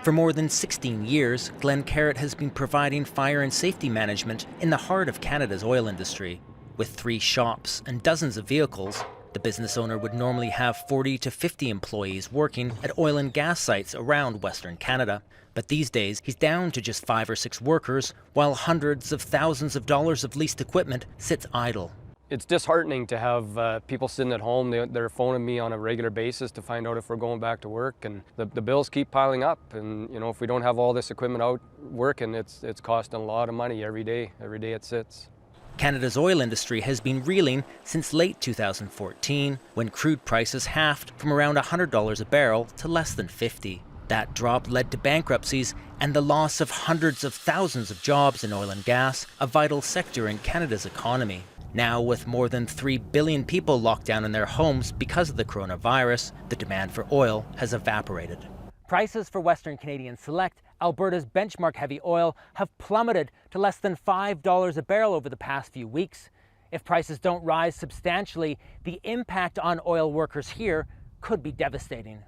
For more than 16 years, GLEN CARRITT has been providing fire and safety management in the heart of Canada's oil industry. With 3 shops and dozens of vehicles, the business owner would normally have 40 to 50 employees working at oil and gas sites around Western Canada. But these days, he's down to just 5 or 6 workers, while hundreds of thousands of dollars of leased equipment sits idle. It's disheartening to have people sitting at home. They're phoning me on a regular basis to find out if we're going back to work, and the bills keep piling up. And you know, if we don't have all this equipment out working, it's costing a lot of money every day it sits. Canada's oil industry has been reeling since late 2014, when crude prices halved from around $100 a barrel to less than $50. That drop led to bankruptcies and the loss of hundreds of thousands of jobs in oil and gas, a vital sector in Canada's economy. Now, with more than 3 billion people locked down in their homes because of the coronavirus, the demand for oil has evaporated. Prices for Western Canadian Select, Alberta's benchmark heavy oil, have plummeted to less than $5 a barrel over the past few weeks. If prices don't rise substantially, the impact on oil workers here could be devastating.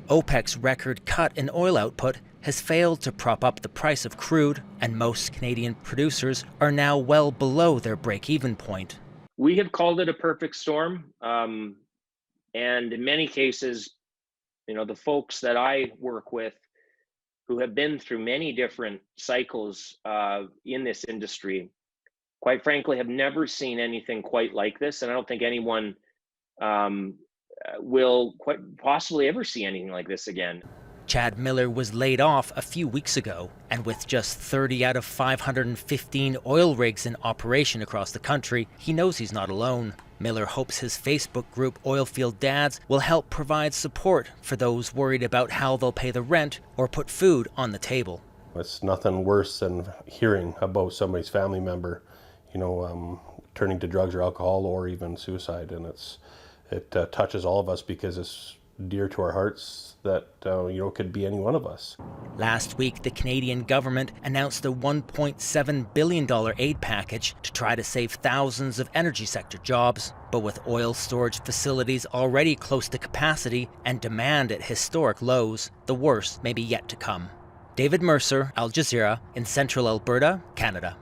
OPEC's record cut in oil output has failed to prop up the price of crude, and most Canadian producers are now well below their break-even point. We have called it a perfect storm, and in many cases, you know, the folks that I work with who have been through many different cycles in this industry, quite frankly, have never seen anything quite like this, and I don't think anyone will quite possibly ever see anything like this again. Chad Miller was laid off a few weeks ago, and with just 30 out of 515 oil rigs in operation across the country, he knows he's not alone. Miller hopes his Facebook group OILFIELD Dads will help provide support for those worried about how they'll pay the rent or put food on the table. It's nothing worse than hearing about somebody's family member, you know, turning to drugs or alcohol or even suicide, and it touches all of us because it's dear to our hearts that, you know, could be any one of us. Last week, the Canadian government announced a $1.7 billion aid package to try to save thousands of energy sector jobs. But with oil storage facilities already close to capacity and demand at historic lows, the worst may be yet to come. David Mercer, Al Jazeera, in central Alberta, Canada.